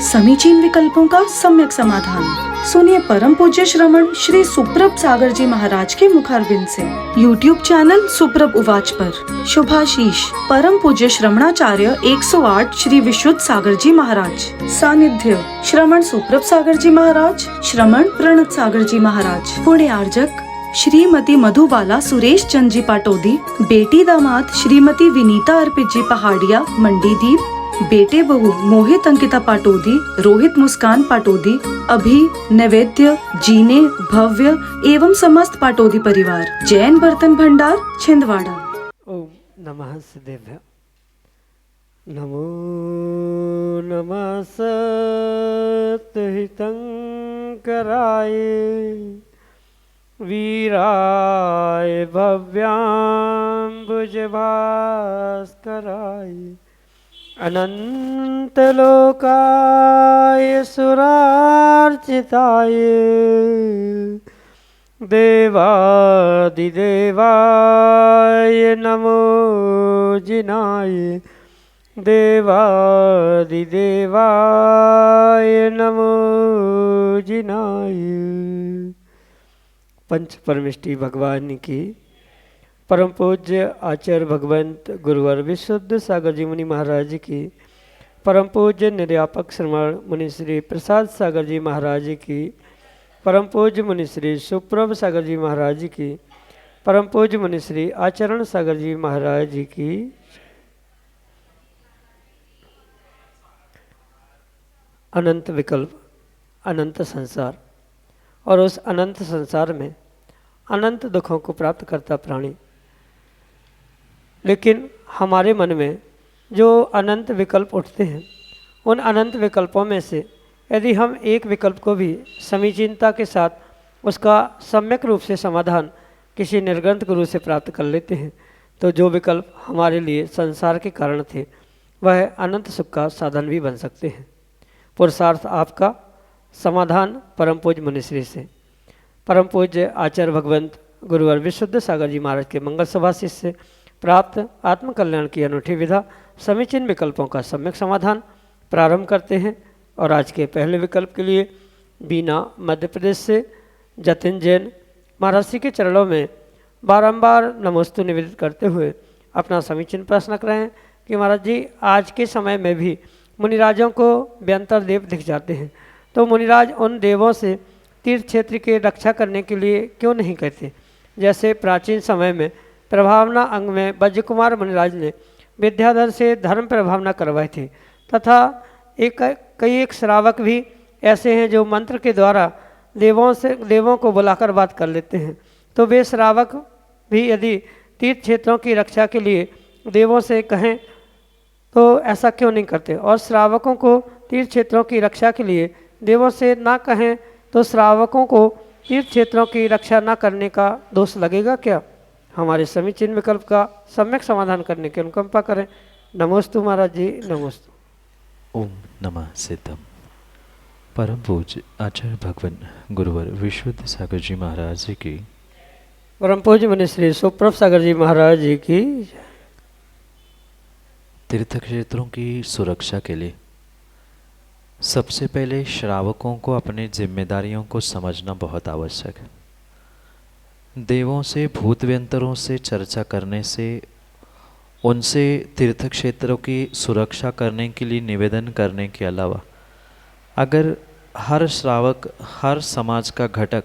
समीचीन विकल्पों का सम्यक समाधान। सुनिए परम पूज्य श्रमण श्री सुप्रभ सागर जी महाराज के मुखारबिंद से YouTube चैनल सुप्रभ उवाच पर शुभाशीष परम पूज्य श्रमणाचार्य 108 श्री विशुद्ध सागर जी महाराज। सानिध्य श्रमण सुप्रभ सागर जी महाराज, श्रमण प्रणत सागर जी महाराज। पुण्य आर्जक श्रीमती मधुबाला सुरेश चंद जी पाटोदी, बेटी दामाद श्रीमती विनीता अर्पित जी पहाड़िया मंडीदीप, बेटे बहू मोहित अंकिता पाटोदी, रोहित मुस्कान पाटोदी, अभी नैवेद्य जीने भव्य एवं समस्त पाटोदी परिवार। जैन बर्तन भंडार छिंदवाड़ा। ओम नमः सिद्धेभ्य। नमो नमः सत्हितंकराय वीराय भव्याम्बुजभास्कराय अनंतलोकाय सुरार्चिताय देवादिदेवाय नमो जिनाय देवादिदेवाय नमो जिनाय। पंच परमिष्टि भगवान की परम पूज्य आचार्य भगवंत गुरुवर विशुद्ध सागर जी मुनि महाराज की, परम पूज्य निर्यापक श्रमण मुनि श्री प्रसाद सागर जी महाराज की, परम पूज्य मुनि श्री सुप्रभ सागर जी महाराज की, परम पूज्य मुनि श्री आचरण सागर जी महाराज की। अनंत विकल्प, अनंत संसार और उस अनंत संसार में अनंत दुखों को प्राप्त करता प्राणी, लेकिन हमारे मन में जो अनंत विकल्प उठते हैं, उन अनंत विकल्पों में से यदि हम एक विकल्प को भी समीचीनता के साथ उसका सम्यक रूप से समाधान किसी निर्ग्रंथ गुरु से प्राप्त कर लेते हैं, तो जो विकल्प हमारे लिए संसार के कारण थे वह अनंत सुख का साधन भी बन सकते हैं। पुरुषार्थ आपका, समाधान परम पूज्य मुनिश्री से, परम पूज्य आचार्य भगवंत गुरुवर विशुद्ध सागर जी महाराज के मंगल सभाशीष से प्राप्त आत्मकल्याण की अनूठी विधा समीचीन विकल्पों का सम्यक समाधान प्रारंभ करते हैं। और आज के पहले विकल्प के लिए बीना मध्य प्रदेश से जतिन जैन महाराज जी के चरणों में बारंबार नमोस्तु निवेदित करते हुए अपना समीचीन प्रश्न रख रहे हैं कि महाराज जी, आज के समय में भी मुनिराजों को व्यंतर देव दिख जाते हैं, तो मुनिराज उन देवों से तीर्थ क्षेत्र की रक्षा करने के लिए क्यों नहीं कहते? जैसे प्राचीन समय में प्रभावना अंग में वज्र कुमार मुनिराज ने विद्याधर से धर्म प्रभावना करवाई थी, तथा कई एक श्रावक भी ऐसे हैं जो मंत्र के द्वारा देवों को बुलाकर बात कर लेते हैं। तो वे श्रावक भी यदि तीर्थ क्षेत्रों की रक्षा के लिए देवों से कहें तो ऐसा क्यों नहीं करते? और श्रावकों को तीर्थ क्षेत्रों की रक्षा के लिए देवों से ना कहें तो श्रावकों को तीर्थ क्षेत्रों की रक्षा ना करने का दोष लगेगा क्या? हमारे समीचीन विकल्प का सम्यक समाधान करने की अनुकंपा करें। नमोस्तु महाराज जी, नमोस्तु। ओम नमः सिद्धम। परम पूज्य आचार्य भगवान गुरुवर विशुद्ध सागर जी महाराज जी की, परम पूज्य मुनि श्री सुप्रभ सागर जी महाराज जी की। तीर्थ क्षेत्रों की सुरक्षा के लिए सबसे पहले श्रावकों को अपनी जिम्मेदारियों को समझना बहुत आवश्यक है। देवों से भूत व्यंतरों से चर्चा करने से, उनसे तीर्थ क्षेत्रों की सुरक्षा करने के लिए निवेदन करने के अलावा अगर हर श्रावक, हर समाज का घटक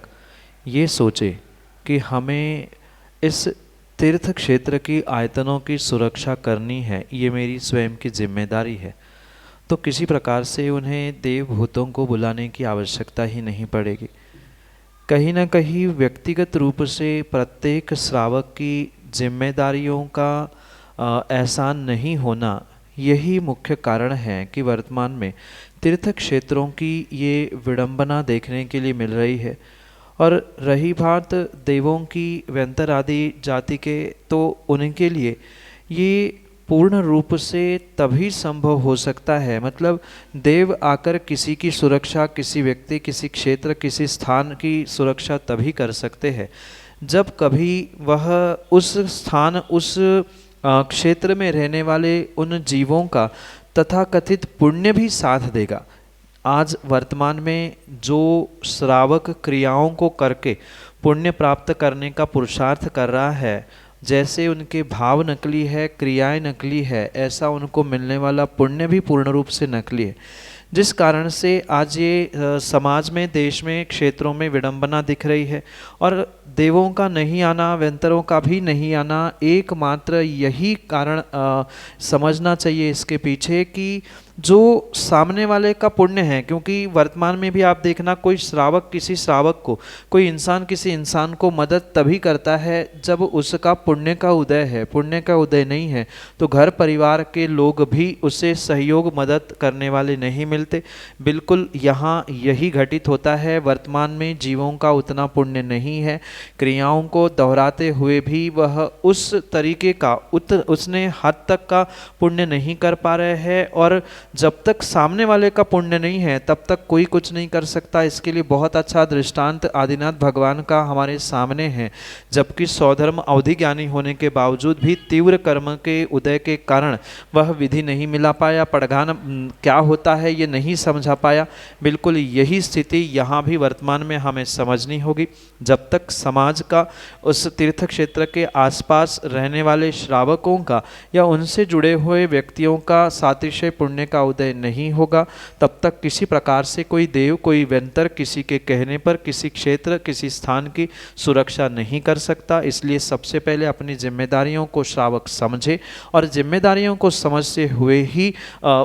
ये सोचे कि हमें इस तीर्थ क्षेत्र की आयतनों की सुरक्षा करनी है, ये मेरी स्वयं की जिम्मेदारी है, तो किसी प्रकार से उन्हें देव भूतों को बुलाने की आवश्यकता ही नहीं पड़ेगी। कहीं ना कहीं व्यक्तिगत रूप से प्रत्येक श्रावक की जिम्मेदारियों का एहसान नहीं होना, यही मुख्य कारण है कि वर्तमान में तीर्थ क्षेत्रों की ये विडंबना देखने के लिए मिल रही है। और रही बात देवों की व्यंतर आदि जाति के, तो उनके लिए ये पूर्ण रूप से तभी संभव हो सकता है, मतलब देव आकर किसी की सुरक्षा, किसी व्यक्ति, किसी क्षेत्र, किसी स्थान की सुरक्षा तभी कर सकते हैं जब कभी वह उस स्थान, उस क्षेत्र में रहने वाले उन जीवों का तथाकथित पुण्य भी साथ देगा। आज वर्तमान में जो श्रावक क्रियाओं को करके पुण्य प्राप्त करने का पुरुषार्थ कर रहा है, जैसे उनके भाव नकली है, क्रियाएं नकली है, ऐसा उनको मिलने वाला पुण्य भी पूर्ण रूप से नकली है। जिस कारण से आज ये समाज में, देश में, क्षेत्रों में विडंबना दिख रही है। और देवों का नहीं आना, व्यंतरों का भी नहीं आना, एकमात्र यही कारण समझना चाहिए इसके पीछे कि जो सामने वाले का पुण्य है। क्योंकि वर्तमान में भी आप देखना, कोई श्रावक किसी श्रावक को, कोई इंसान किसी इंसान को मदद तभी करता है जब उसका पुण्य का उदय है। पुण्य का उदय नहीं है तो घर परिवार के लोग भी उसे सहयोग मदद करने वाले नहीं मिलते। बिल्कुल यहाँ यही घटित होता है। वर्तमान में जीवों का उतना पुण्य नहीं है, क्रियाओं को दोहराते हुए भी वह उस तरीके का उसने हद तक का पुण्य नहीं कर पा रहे हैं। और जब तक सामने वाले का पुण्य नहीं है तब तक कोई कुछ नहीं कर सकता। इसके लिए बहुत अच्छा दृष्टांत आदिनाथ भगवान का हमारे सामने है। जबकि सौधर्म अवधि ज्ञानी होने के बावजूद भी तीव्र कर्म के उदय के कारण वह विधि नहीं मिला पाया, पड़घान क्या होता है ये नहीं समझा पाया। बिल्कुल यही स्थिति यहाँ भी वर्तमान में हमें समझनी होगी। जब तक समाज का, उस तीर्थ क्षेत्र के आसपास रहने वाले श्रावकों का या उनसे जुड़े हुए व्यक्तियों का सातिशय पुण्य का उदय नहीं होगा, तब तक किसी प्रकार से कोई देव, कोई व्यंतर किसी के कहने पर किसी क्षेत्र, किसी स्थान की सुरक्षा नहीं कर सकता। इसलिए सबसे पहले अपनी जिम्मेदारियों को श्रावक समझे और जिम्मेदारियों को समझते हुए ही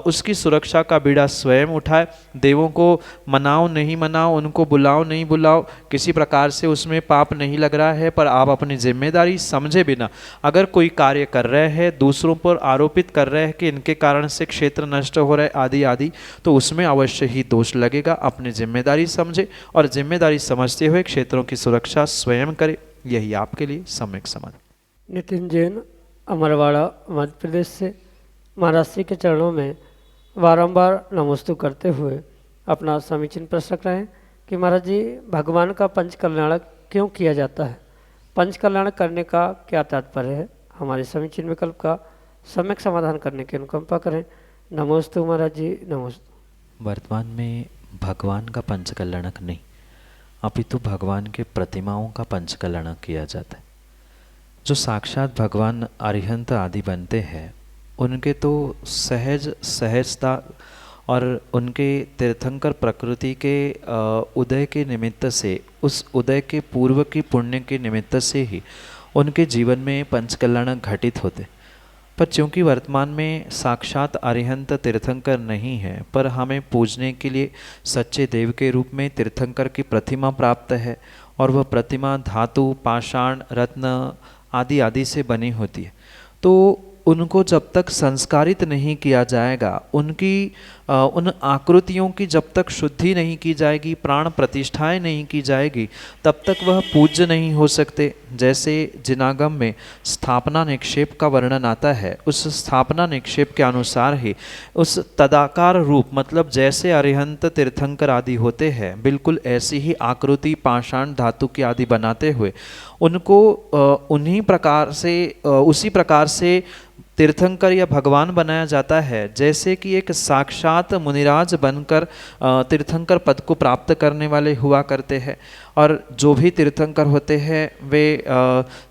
उसकी सुरक्षा का बीड़ा स्वयं उठाए। देवों को मनाओ नहीं मनाओ, उनको बुलाओ नहीं बुलाओ, किसी प्रकार से उसमें पाप नहीं लग रहा है, पर आप अपनी जिम्मेदारी समझे बिना अगर कोई कार्य कर रहे हैं, दूसरों पर आरोपित कर रहे हैं कि इनके कारण से क्षेत्र नष्ट हो रहा है आदि आदि, तो उसमें अवश्य ही दोष लगेगा। अपनी जिम्मेदारी समझे और जिम्मेदारी समझते हुए क्षेत्रों की सुरक्षा स्वयं करे, यही आपके लिए सम्यक समाधान। नितिन जैन, अमरवाड़ा, मध्य प्रदेश से महाराज श्री के चरणों में बारंबार नमोस्तु करते हुए अपना समीचीन प्रश्न रखते हैं कि महाराज जी, भगवान का पंच कल्याण क्यों किया जाता है? पंच कल्याण करने का क्या तात्पर्य है? हमारे समीचीन विकल्प का सम्यक समाधान करने की अनुकंपा करें। नमोस्तु महाराज जी, नमोस्तु। वर्तमान में भगवान का पंच कल्याणक नहीं, अपितु भगवान के प्रतिमाओं का पंच कल्याणक किया जाता है। जो साक्षात भगवान अरिहंत आदि बनते हैं, उनके तो सहजता और उनके तीर्थंकर प्रकृति के उदय के निमित्त से, उस उदय के पूर्व की पुण्य के निमित्त से ही उनके जीवन में पंचकल्याण घटित होते। पर चूँकि वर्तमान में साक्षात अरिहंत तीर्थंकर नहीं है, पर हमें पूजने के लिए सच्चे देव के रूप में तीर्थंकर की प्रतिमा प्राप्त है और वह प्रतिमा धातु, पाषाण, रत्न आदि आदि से बनी होती है। तो उनको जब तक संस्कारित नहीं किया जाएगा, उन आकृतियों की जब तक शुद्धि नहीं की जाएगी, प्राण प्रतिष्ठाएं नहीं की जाएगी, तब तक वह पूज्य नहीं हो सकते। जैसे जिनागम में स्थापना निक्षेप का वर्णन आता है, उस स्थापना निक्षेप के अनुसार ही उस तदाकार रूप, मतलब जैसे अरिहंत तीर्थंकर आदि होते हैं, बिल्कुल ऐसी ही आकृति पाषाण धातु की आदि बनाते हुए उनको उसी प्रकार से तीर्थंकर या भगवान बनाया जाता है, जैसे कि एक साक्षात मुनिराज बनकर तीर्थंकर पद को प्राप्त करने वाले हुआ करते हैं। और जो भी तीर्थंकर होते हैं वे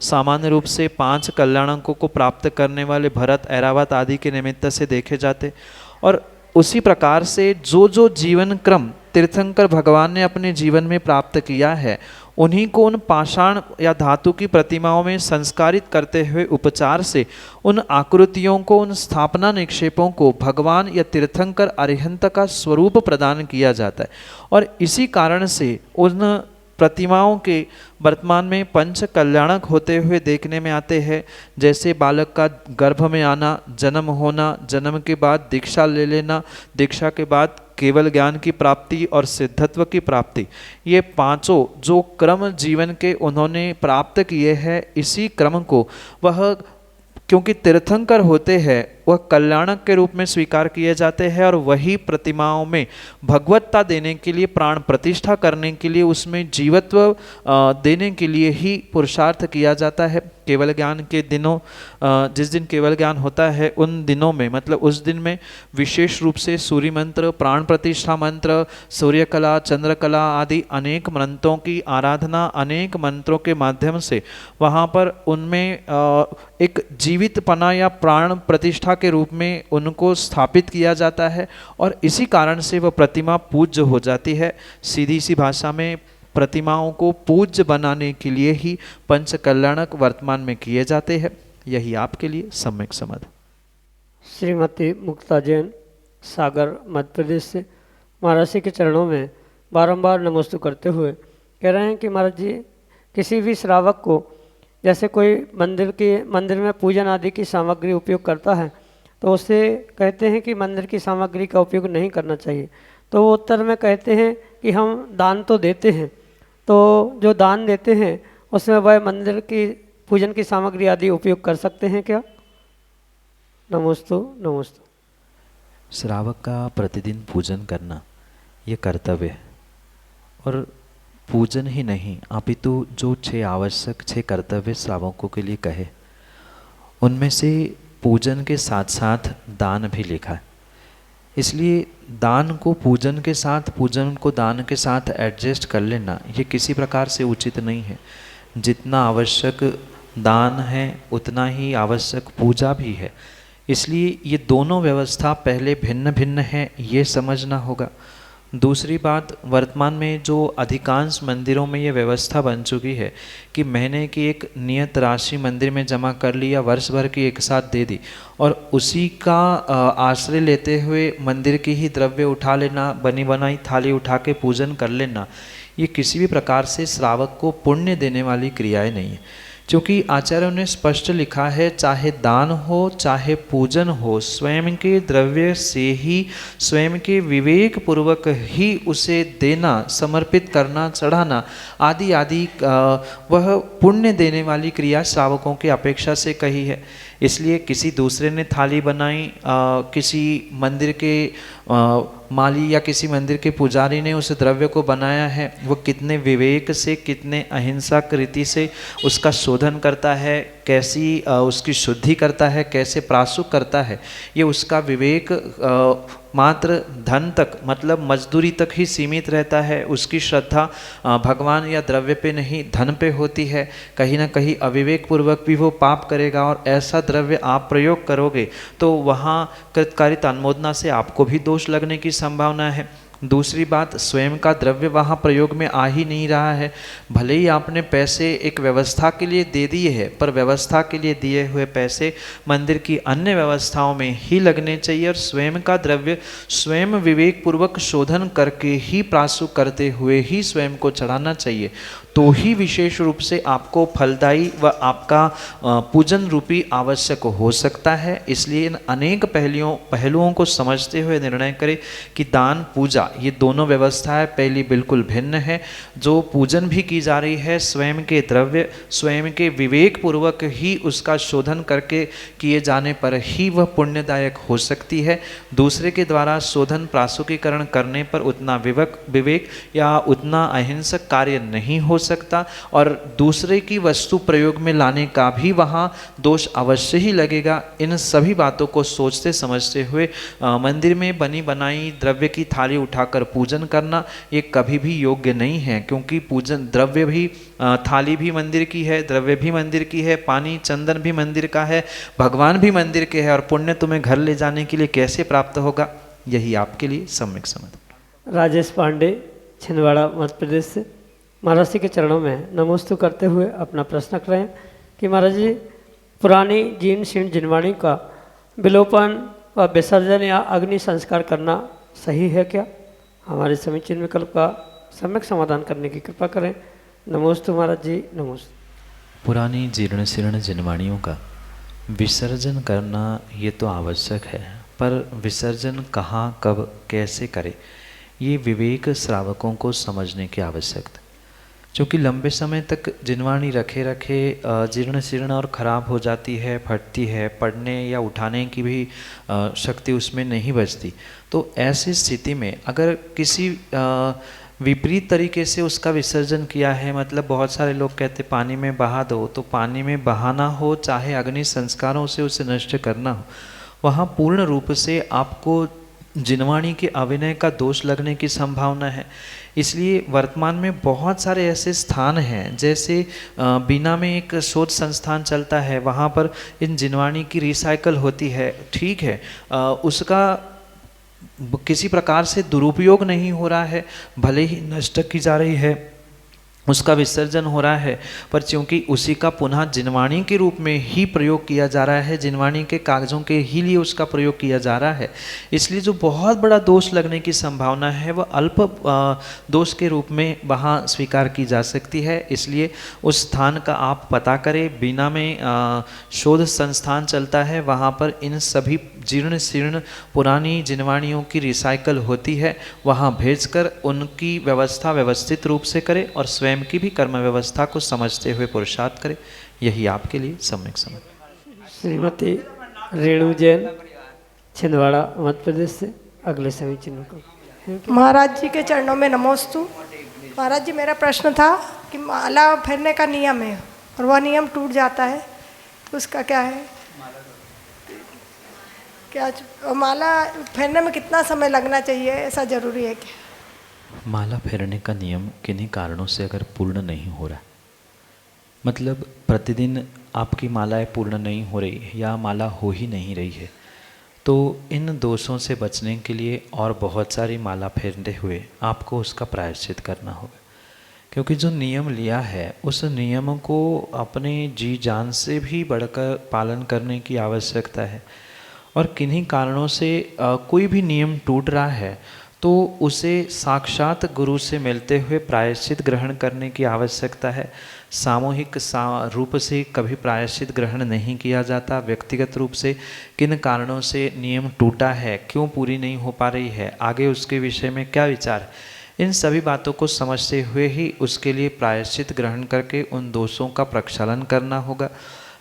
सामान्य रूप से 5 कल्याणकों को प्राप्त करने वाले भरत, ऐरावत आदि के निमित्त से देखे जाते। और उसी प्रकार से जो जीवन क्रम तीर्थंकर भगवान ने अपने जीवन में प्राप्त किया है, उन्हीं को उन पाषाण या धातु की प्रतिमाओं में संस्कारित करते हुए उपचार से उन आकृतियों को, उन स्थापना निक्षेपों को भगवान या तीर्थंकर अरिहंत का स्वरूप प्रदान किया जाता है। और इसी कारण से उन प्रतिमाओं के वर्तमान में पंच कल्याणक होते हुए देखने में आते हैं। जैसे बालक का गर्भ में आना, जन्म होना, जन्म के बाद दीक्षा ले लेना, दीक्षा के बाद केवल ज्ञान की प्राप्ति और सिद्धत्व की प्राप्ति, ये 5 जो क्रम जीवन के उन्होंने प्राप्त किए हैं, इसी क्रम को वह क्योंकि तीर्थंकर होते हैं वह कल्याणक के रूप में स्वीकार किए जाते हैं और वही प्रतिमाओं में भगवत्ता देने के लिए, प्राण प्रतिष्ठा करने के लिए, उसमें जीवत्व देने के लिए ही पुरुषार्थ किया जाता है। केवल ज्ञान के दिनों, जिस दिन केवल ज्ञान होता है उन दिनों में, मतलब उस दिन में विशेष रूप से सूर्य मंत्र, प्राण प्रतिष्ठा मंत्र, सूर्य कला, चंद्र कला आदि अनेक मंत्रों की आराधना, अनेक मंत्रों के माध्यम से वहाँ पर उनमें एक जीवितपना या प्राण प्रतिष्ठा के रूप में उनको स्थापित किया जाता है और इसी कारण से वह प्रतिमा पूज्य हो जाती है। सीधी सी भाषा में प्रतिमाओं को पूज्य बनाने के लिए ही पंच कल्याणक वर्तमान में किए जाते हैं। यही आपके लिए सम्यक समाधान। श्रीमती मुक्ता जैन, सागर, मध्य प्रदेश से महाराज जी के चरणों में बारंबार नमस्ते करते हुए कह रहे हैं कि महाराज जी, किसी भी श्रावक को जैसे कोई मंदिर में पूजन आदि की सामग्री उपयोग करता है तो उससे कहते हैं कि मंदिर की सामग्री का उपयोग नहीं करना चाहिए। तो वो उत्तर में कहते हैं कि हम दान तो देते हैं, तो जो दान देते हैं उसमें वह मंदिर की पूजन की सामग्री आदि उपयोग कर सकते हैं क्या? नमोस्तु नमोस्तु। श्रावक का प्रतिदिन पूजन करना ये कर्तव्य है और पूजन ही नहीं अपितु जो 6 आवश्यक 6 कर्तव्य श्रावकों के लिए कहे, उनमें से पूजन के साथ साथ दान भी लिखा है। इसलिए दान को पूजन के साथ, पूजन को दान के साथ एडजस्ट कर लेना ये किसी प्रकार से उचित नहीं है। जितना आवश्यक दान है उतना ही आवश्यक पूजा भी है। इसलिए ये दोनों व्यवस्था पहले भिन्न भिन्न है, ये समझना होगा। दूसरी बात, वर्तमान में जो अधिकांश मंदिरों में ये व्यवस्था बन चुकी है कि महीने की एक नियत राशि मंदिर में जमा कर ली या वर्ष भर की एक साथ दे दी और उसी का आश्रय लेते हुए मंदिर की ही द्रव्य उठा लेना, बनी बनाई थाली उठा के पूजन कर लेना, ये किसी भी प्रकार से श्रावक को पुण्य देने वाली क्रियाएं नहीं है। क्योंकि आचार्यों ने स्पष्ट लिखा है, चाहे दान हो चाहे पूजन हो, स्वयं के द्रव्य से ही, स्वयं के विवेक पूर्वक ही उसे देना, समर्पित करना, चढ़ाना आदि आदि वह पुण्य देने वाली क्रिया श्रावकों की अपेक्षा से कही है। इसलिए किसी दूसरे ने थाली बनाई, किसी मंदिर के माली या किसी मंदिर के पुजारी ने उस द्रव्य को बनाया है, वो कितने विवेक से, कितने अहिंसक रीति से उसका शोधन करता है, कैसी उसकी शुद्धि करता है, कैसे प्रासुक करता है, ये उसका विवेक मात्र धन तक, मतलब मजदूरी तक ही सीमित रहता है। उसकी श्रद्धा भगवान या द्रव्य पे नहीं, धन पे होती है। कहीं ना कहीं अविवेक पूर्वक भी वो पाप करेगा और ऐसा द्रव्य आप प्रयोग करोगे तो वहाँ कृतकारित अनुमोदना से आपको भी दोष लगने की संभावना है। दूसरी बात, स्वयं का द्रव्य वहाँ प्रयोग में आ ही नहीं रहा है। भले ही आपने पैसे एक व्यवस्था के लिए दे दिए हैं, पर व्यवस्था के लिए दिए हुए पैसे मंदिर की अन्य व्यवस्थाओं में ही लगने चाहिए और स्वयं का द्रव्य स्वयं विवेक पूर्वक शोधन करके ही प्रासुक करते हुए ही स्वयं को चढ़ाना चाहिए, तो ही विशेष रूप से आपको फलदायी व आपका पूजन रूपी आवश्यक हो सकता है। इसलिए इन अनेक पहलुओं को समझते हुए निर्णय करें कि दान पूजा ये दोनों व्यवस्थाएं पहली बिल्कुल भिन्न है। जो पूजन भी की जा रही है स्वयं के द्रव्य, स्वयं के विवेक पूर्वक ही उसका शोधन करके किए जाने पर ही वह पुण्यदायक हो सकती है। दूसरे के द्वारा शोधन प्रासुकीकरण करने पर उतना विवेक या उतना अहिंसक कार्य नहीं हो सकता और दूसरे की वस्तु प्रयोग में लाने का भी वहाँ दोष अवश्य ही लगेगा। इन सभी बातों को सोचते समझते हुए मंदिर में बनी बनाई द्रव्य की थाली उठाकर पूजन करना ये कभी भी योग्य नहीं है, क्योंकि पूजन द्रव्य भी, थाली भी मंदिर की है, द्रव्य भी मंदिर की है, पानी चंदन भी मंदिर का है, भगवान भी मंदिर के है और पुण्य तुम्हें घर ले जाने के लिए कैसे प्राप्त होगा, यही आपके लिए सम्यक समाधान। राजेश पांडे, छिंदवाड़ा, मध्य प्रदेश से महाराज जी के चरणों में नमोस्तु करते हुए अपना प्रश्न कर रहे हैं कि महाराज जी, पुरानी जीर्ण शीर्ण जिनवाणी का विलोपन व विसर्जन या अग्नि संस्कार करना सही है क्या? हमारे समीचीन विकल्प का सम्यक समाधान करने की कृपा करें। नमोस्तु महाराज जी, नमोस्तु। पुरानी जीर्ण शीर्ण जिनवाणियों का विसर्जन करना ये तो आवश्यक है, पर विसर्जन कहाँ, कब, कैसे करें, ये विवेक श्रावकों को समझने की आवश्यकता। क्योंकि लंबे समय तक जिनवाणी रखे रखे जीर्ण शीर्ण और ख़राब हो जाती है, फटती है, पढ़ने या उठाने की भी शक्ति उसमें नहीं बचती। तो ऐसी स्थिति में अगर किसी विपरीत तरीके से उसका विसर्जन किया है, मतलब बहुत सारे लोग कहते पानी में बहा दो, तो पानी में बहाना हो चाहे अग्नि संस्कारों से उसे नष्ट करना हो, वहाँ पूर्ण रूप से आपको जिनवाणी के अभिनय का दोष लगने की संभावना है। इसलिए वर्तमान में बहुत सारे ऐसे स्थान हैं, जैसे बीना में एक शोध संस्थान चलता है, वहाँ पर इन जिनवाणी की रिसाइकल होती है, ठीक है, उसका किसी प्रकार से दुरुपयोग नहीं हो रहा है, भले ही नष्ट की जा रही है, उसका विसर्जन हो रहा है, पर चूंकि उसी का पुनः जिनवाणी के रूप में ही प्रयोग किया जा रहा है, जिनवाणी के कागज़ों के ही लिए उसका प्रयोग किया जा रहा है, इसलिए जो बहुत बड़ा दोष लगने की संभावना है वह अल्प दोष के रूप में वहाँ स्वीकार की जा सकती है। इसलिए उस स्थान का आप पता करें। बीना में शोध संस्थान चलता है, वहाँ पर इन सभी जीर्ण शीर्ण पुरानी जिनवाणियों की रिसाइकल होती है, वहाँ भेजकर उनकी व्यवस्था व्यवस्थित रूप से करें और स्वयं की भी कर्म व्यवस्था को समझते हुए पुरुषार्थ करें। यही आपके लिए सम्यक समझ। श्रीमती रेणु जैन, छिंदवाड़ा, मध्य प्रदेश से अगले सभी चिन्हों को। महाराज जी के चरणों में नमोस्तु। महाराज जी, मेरा प्रश्न था कि माला फेरने का नियम है और वह नियम टूट जाता है, उसका क्या है? क्या माला फेरने में कितना समय लगना चाहिए, ऐसा ज़रूरी है क्या? माला फेरने का नियम किन्हीं कारणों से अगर पूर्ण नहीं हो रहा, मतलब प्रतिदिन आपकी मालाएं पूर्ण नहीं हो रही या माला हो ही नहीं रही है, तो इन दोषों से बचने के लिए और बहुत सारी माला फेरते हुए आपको उसका प्रायश्चित करना होगा। क्योंकि जो नियम लिया है उस नियम को अपने जी जान से भी बढ़कर पालन करने की आवश्यकता है। और किन्हीं कारणों से कोई भी नियम टूट रहा है तो उसे साक्षात गुरु से मिलते हुए प्रायश्चित ग्रहण करने की आवश्यकता है। सामूहिक रूप से कभी प्रायश्चित ग्रहण नहीं किया जाता। व्यक्तिगत रूप से किन कारणों से नियम टूटा है, क्यों पूरी नहीं हो पा रही है, आगे उसके विषय में क्या विचार, इन सभी बातों को समझते हुए ही उसके लिए प्रायश्चित ग्रहण करके उन दोषों का प्रक्षालन करना होगा।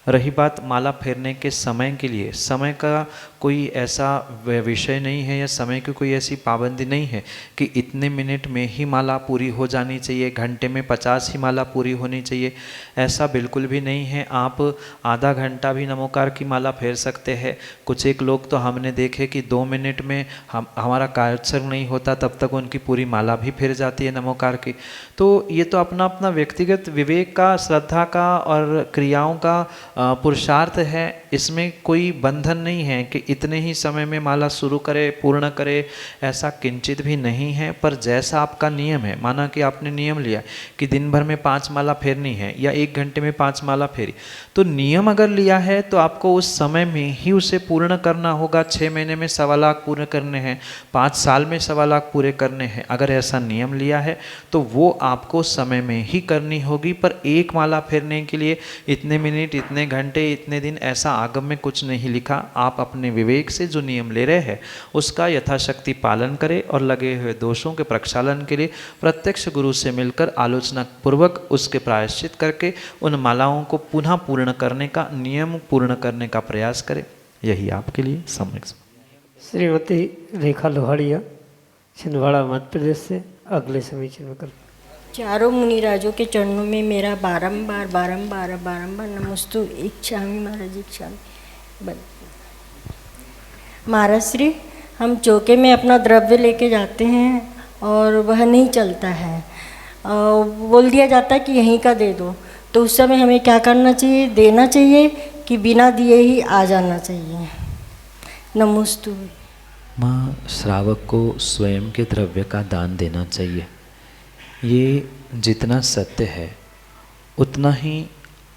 रही बात माला फेरने के समय के लिए, समय का कोई ऐसा विषय नहीं है या समय की कोई ऐसी पाबंदी नहीं है कि इतने मिनट में ही माला पूरी हो जानी चाहिए, घंटे में 50 ही माला पूरी होनी चाहिए, ऐसा बिल्कुल भी नहीं है। आप आधा घंटा भी नमोकार की माला फेर सकते हैं। कुछ एक लोग तो हमने देखे कि 2 मिनट में हमारा कायोत्सर्ग नहीं होता तब तक उनकी पूरी माला भी फिर जाती है नमोकार की। तो ये तो अपना अपना व्यक्तिगत विवेक का, श्रद्धा का और क्रियाओं का पुरुषार्थ है। इसमें कोई बंधन नहीं है कि इतने ही समय में माला शुरू करे, पूर्ण करे, ऐसा किंचित भी नहीं है। पर जैसा आपका नियम है, माना कि आपने नियम लिया कि दिन भर में 5 माला फेरनी है या 1 घंटे में 5 माला फेरी, तो नियम अगर लिया है तो आपको उस समय में ही उसे पूर्ण करना होगा। 6 महीने में 1.25 लाख पूर्ण करने हैं, 5 साल में 1.25 लाख पूरे करने हैं। अगर ऐसा नियम लिया है तो वो आपको समय में ही करनी होगी। पर एक माला फेरने के लिए इतने मिनट, इतने घंटे, इतने दिन, ऐसा आगम में कुछ नहीं लिखा। आप अपने विवेक से जो नियम ले रहे हैं उसका यथाशक्ति पालन करें और लगे हुए दोषों के प्रक्षालन के लिए प्रत्यक्ष गुरु से मिलकर आलोचना पूर्वक उसके प्रायश्चित करके उन मालाओं को पुनः पूर्ण करने का, नियम पूर्ण करने का प्रयास करें। यही आपके लिए सम्यक। श्रीमती रेखा लोहाड़िया, छिंदवाड़ा, मध्य प्रदेश से अगले समीचीन में कर। चारों मुनिराजों के चरणों में मेरा बारंबार बारंबार बारंबार नमस्तु इच्छामि महाराज, इच्छामि। महाराज श्री, हम चौके में अपना द्रव्य लेके जाते हैं और वह नहीं चलता है, बोल दिया जाता है कि यहीं का दे दो, तो उस समय हमें क्या करना चाहिए? देना चाहिए कि बिना दिए ही आ जाना चाहिए? नमस्तु। माँ, श्रावक को स्वयं के द्रव्य का दान देना चाहिए। ये जितना सत्य है उतना ही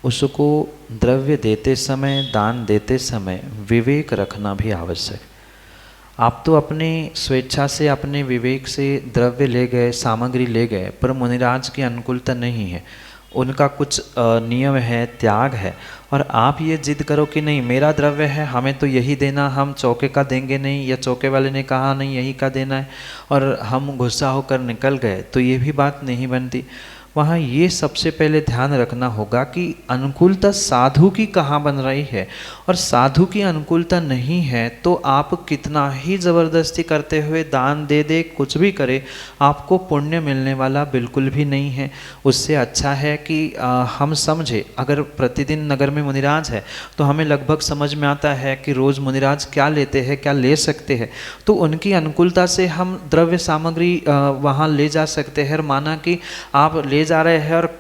उसको द्रव्य देते समय, दान देते समय विवेक रखना भी आवश्यक। आप तो अपने स्वेच्छा से, अपने विवेक से द्रव्य ले गए, सामग्री ले गए, पर मुनिराज की अनुकूलता नहीं है, उनका कुछ नियम है, त्याग है, और आप ये जिद करो कि नहीं मेरा द्रव्य है, हमें तो यही देना, हम चौके का देंगे नहीं, या चौके वाले ने कहा नहीं यही का देना है, और हम गुस्सा होकर निकल गए, तो ये भी बात नहीं बनती। वहाँ ये सबसे पहले ध्यान रखना होगा कि अनुकूलता साधु की कहाँ बन रही है, और साधु की अनुकूलता नहीं है तो आप कितना ही ज़बरदस्ती करते हुए दान दे दे, कुछ भी करे, आपको पुण्य मिलने वाला बिल्कुल भी नहीं है। उससे अच्छा है कि हम समझे, अगर प्रतिदिन नगर में मुनिराज है तो हमें लगभग समझ में आता है कि रोज़ मुनिराज क्या लेते हैं, क्या ले सकते हैं, तो उनकी अनुकूलता से हम द्रव्य सामग्री वहाँ ले जा सकते हैं। और माना कि आप ले जा रहे हैं और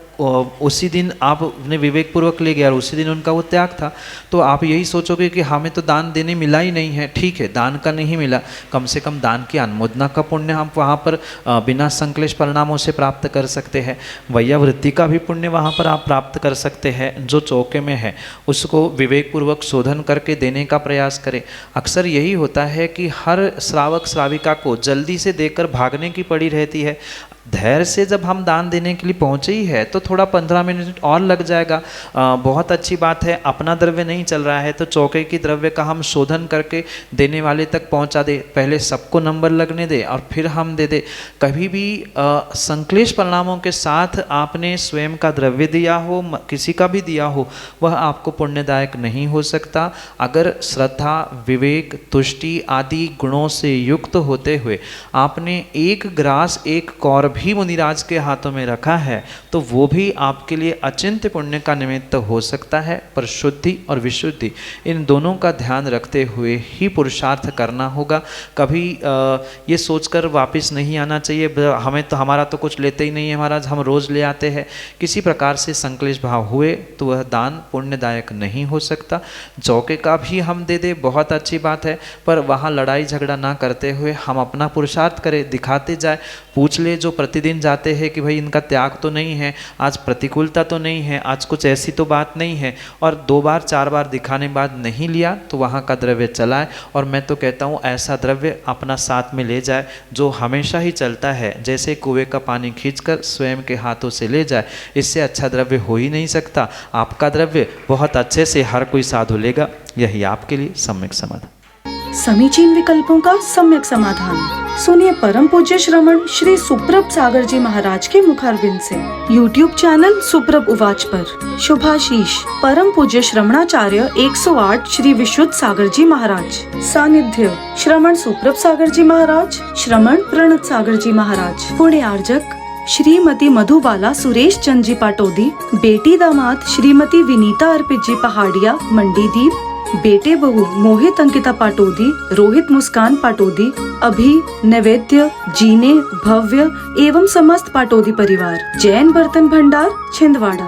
उसी दिन आपने विवेक पूर्वक ले गया और उसी दिन उनका वो त्याग था, तो आप यही सोचोगे कि हमें तो दान देने मिला ही नहीं है। ठीक है, दान का नहीं मिला, कम से कम दान की अनुमोदना का पुण्य हम वहाँ पर बिना संक्लेश परिणामों से प्राप्त कर सकते हैं। वैयावृत्ति का भी पुण्य वहाँ पर आप प्राप्त कर सकते हैं। जो चौके में है उसको विवेक पूर्वक शोधन करके देने का प्रयास करें। अक्सर यही होता है कि हर श्रावक श्राविका को जल्दी से देकर भागने की पड़ी रहती है। धैर्य से जब हम दान देने के लिए पहुँचे ही है तो थोड़ा 15 मिनट और लग जाएगा। बहुत अच्छी बात है, अपना द्रव्य नहीं चल रहा है तो चौके की द्रव्य का हम शोधन करके देने वाले तक पहुँचा दे, पहले सबको नंबर लगने दे और फिर हम दे दे। कभी भी संक्लेश परिणामों के साथ आपने स्वयं का द्रव्य दिया हो, किसी का भी दिया हो, वह आपको पुण्यदायक नहीं हो सकता। अगर श्रद्धा, विवेक, तुष्टि आदि गुणों से युक्त होते हुए आपने एक ग्रास, एक कौर भी मुनिराज के हाथों में रखा है तो वो भी आपके लिए अचिंत्य पुण्य का निमित्त हो सकता है। पर शुद्धि और विशुद्धि इन दोनों का ध्यान रखते हुए ही पुरुषार्थ करना होगा। कभी ये सोचकर वापस नहीं आना चाहिए हमें तो, हमारा तो कुछ लेते ही नहीं है महाराज, हम रोज़ ले आते हैं। किसी प्रकार से संक्लेश भाव हुए तो वह दान पुण्यदायक नहीं हो सकता। चौके का भी हम दे दे, बहुत अच्छी बात है, पर वहाँ लड़ाई झगड़ा ना करते हुए हम अपना पुरुषार्थ करें, दिखाते जाए। पूछ ले जो प्रतिदिन जाते हैं कि भाई इनका त्याग तो नहीं है, आज प्रतिकूलता तो नहीं है, आज कुछ ऐसी तो बात नहीं है, और 2 बार 4 बार दिखाने बाद नहीं लिया तो वहाँ का द्रव्य चलाए। और मैं तो कहता हूँ ऐसा द्रव्य अपना साथ में ले जाए जो हमेशा ही चलता है, जैसे कुएं का पानी खींचकर स्वयं के हाथों से ले जाए। इससे अच्छा द्रव्य हो ही नहीं सकता। आपका द्रव्य बहुत अच्छे से हर कोई साधु लेगा, यही आपके लिए सम्यक समाधान। समीचीन विकल्पों का सम्यक समाधान सुनिए परम पूज्य श्रमण श्री सुप्रभ सागर जी महाराज के मुखारविंद से। YouTube चैनल सुप्रभ उवाच पर शुभाशीष परम पूज्य श्रमणाचार्य 108 श्री विशुद्ध सागर जी महाराज। सानिध्य श्रमण सुप्रभ सागर जी महाराज, श्रमण प्रणत सागर जी महाराज। पुण्य आर्जक श्रीमती मधुबाला सुरेश चंद जी पाटोदी, बेटी दामाद श्रीमती विनीता अर्पित जी पहाड़िया मंडीदीप, बेटे बहू मोहित अंकिता पाटोदी, रोहित मुस्कान पाटोदी, अभी नैवेद्य, जीने, भव्य एवं समस्त पाटोदी परिवार, जैन बर्तन भंडार छिंदवाड़ा।